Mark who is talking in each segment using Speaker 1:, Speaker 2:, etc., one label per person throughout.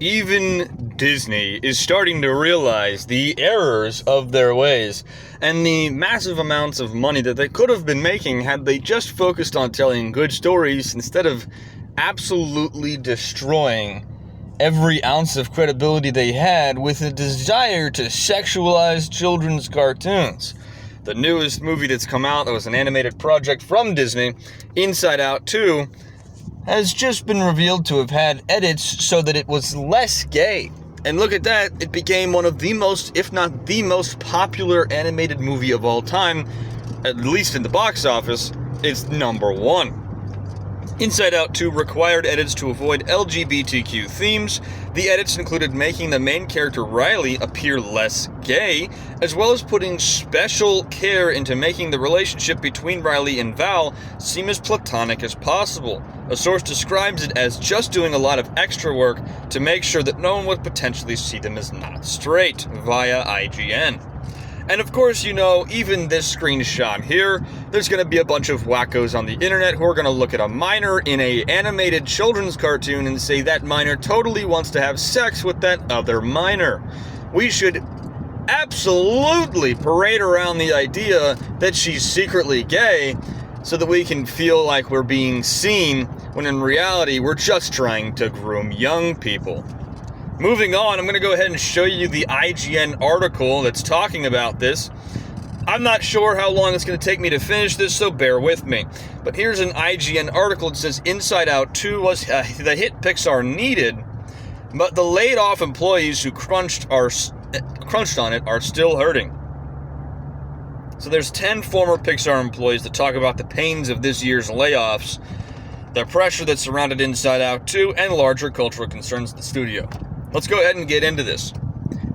Speaker 1: Even Disney is starting to realize the errors of their ways and the massive amounts of money that they could have been making had they just focused on telling good stories instead of absolutely destroying every ounce of credibility they had with a desire to sexualize children's cartoons. The newest movie that's come out that was an animated project from Disney, Inside Out 2, has just been revealed to have had edits so that it was less gay. And look at that, it became one of the most, if not the most popular animated movie of all time, at least in the box office. It's number one. Inside Out 2 required edits to avoid LGBTQ themes. The edits included making the main character Riley appear less gay, as well as putting special care into making the relationship between Riley and Val seem as platonic as possible. A source describes it as just doing a lot of extra work to make sure that no one would potentially see them as not straight, via IGN. And of course, you know, even this screenshot here, there's going to be a bunch of wackos on the internet who are going to look at a minor in a animated children's cartoon and say that minor totally wants to have sex with that other minor. We should absolutely parade around the idea that she's secretly gay so that we can feel like we're being seen, when in reality, we're just trying to groom young people. Moving on, I'm going to go ahead and show you the IGN article that's talking about this. I'm not sure how long it's going to take me to finish this, so bear with me. But here's an IGN article that says Inside Out 2 was the hit Pixar needed, but the laid-off employees who crunched on it are still hurting. So there's 10 former Pixar employees that talk about the pains of this year's layoffs, the pressure that surrounded Inside Out 2, and larger cultural concerns at the studio. Let's go ahead and get into this.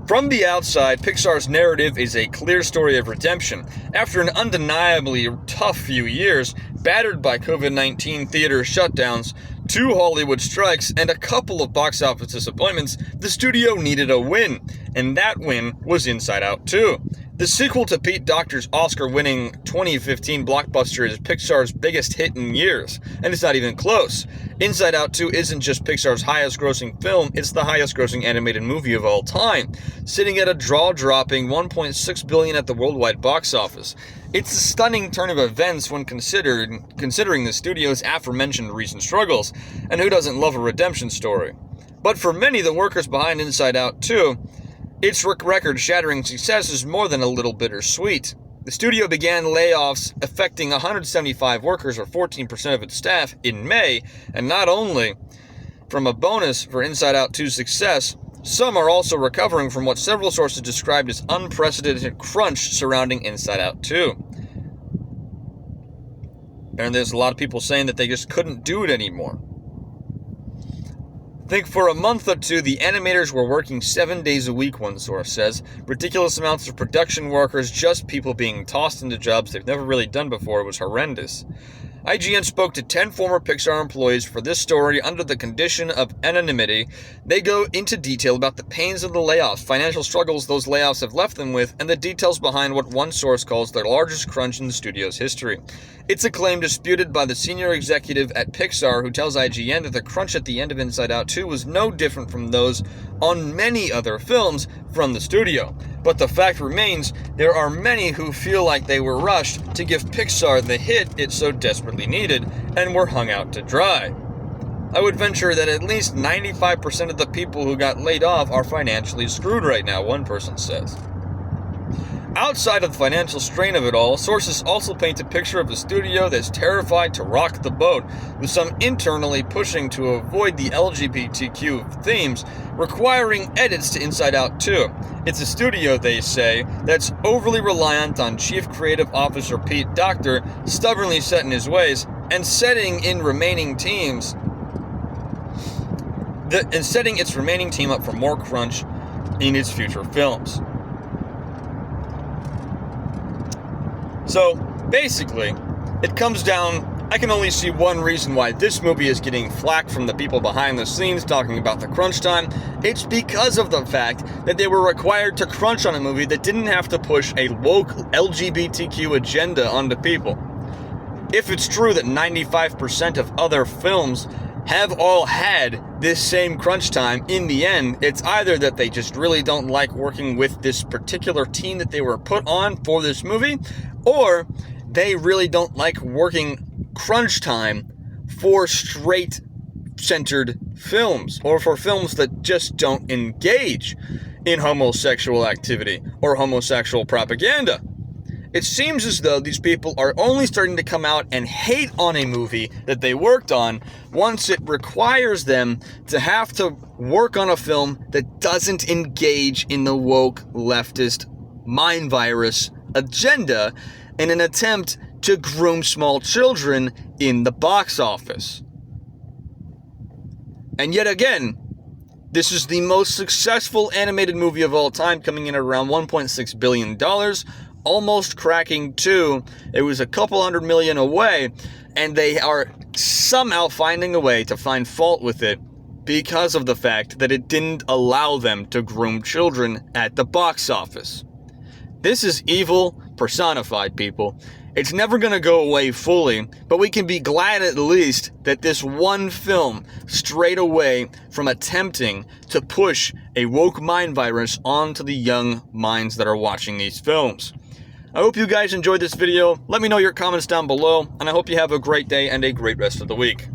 Speaker 1: From the outside, Pixar's narrative is a clear story of redemption. After an undeniably tough few years, battered by COVID-19 theater shutdowns, 2 Hollywood strikes, and a couple of box office disappointments, the studio needed a win, and that win was Inside Out 2. The sequel to Pete Docter's Oscar-winning 2015 blockbuster is Pixar's biggest hit in years, and it's not even close. Inside Out 2 isn't just Pixar's highest-grossing film, it's the highest-grossing animated movie of all time, sitting at a jaw-dropping $1.6 billion at the worldwide box office. It's a stunning turn of events when considering the studio's aforementioned recent struggles, and who doesn't love a redemption story? But for many, the workers behind Inside Out 2, its record-shattering success is more than a little bittersweet. The studio began layoffs affecting 175 workers, or 14% of its staff, in May, and not only from a bonus for Inside Out 2's success, some are also recovering from what several sources described as unprecedented crunch surrounding Inside Out 2. And there's a lot of people saying that they just couldn't do it anymore. I think for a month or two, the animators were working 7 days a week, one source says. Ridiculous amounts of production workers, just people being tossed into jobs they've never really done before. It was horrendous. IGN spoke to 10 former Pixar employees for this story under the condition of anonymity. They go into detail about the pains of the layoffs, financial struggles those layoffs have left them with, and the details behind what one source calls their largest crunch in the studio's history. It's a claim disputed by the senior executive at Pixar who tells IGN that the crunch at the end of Inside Out 2 was no different from those on many other films from the studio. But the fact remains, there are many who feel like they were rushed to give Pixar the hit it so desperately needed and were hung out to dry. I would venture that at least 95% of the people who got laid off are financially screwed right now, one person says. Outside of the financial strain of it all, sources also paint a picture of a studio that's terrified to rock the boat, with some internally pushing to avoid the LGBTQ themes, requiring edits to Inside Out 2. It's a studio, they say, that's overly reliant on Chief Creative Officer Pete Docter, stubbornly set in his ways, and setting its remaining team up for more crunch in its future films. So, basically, it comes down, I can only see one reason why this movie is getting flack from the people behind the scenes talking about the crunch time. It's because of the fact that they were required to crunch on a movie that didn't have to push a woke LGBTQ agenda onto people. If it's true that 95% of other films have all had this same crunch time in the end. It's either that they just really don't like working with this particular team that they were put on for this movie, or they really don't like working crunch time for straight-centered films, or for films that just don't engage in homosexual activity or homosexual propaganda. It seems as though these people are only starting to come out and hate on a movie that they worked on once it requires them to have to work on a film that doesn't engage in the woke leftist mind virus agenda in an attempt to groom small children in the box office. And yet again, this is the most successful animated movie of all time, coming in at around $1.6 billion, almost cracking 2. It was a couple $100 million away, and they are somehow finding a way to find fault with it because of the fact that it didn't allow them to groom children at the box office. This is evil personified, people. It's never going to go away fully, but we can be glad at least that this one film strayed away from attempting to push a woke mind virus onto the young minds that are watching these films. I hope you guys enjoyed this video. Let me know your comments down below, and I hope you have a great day and a great rest of the week.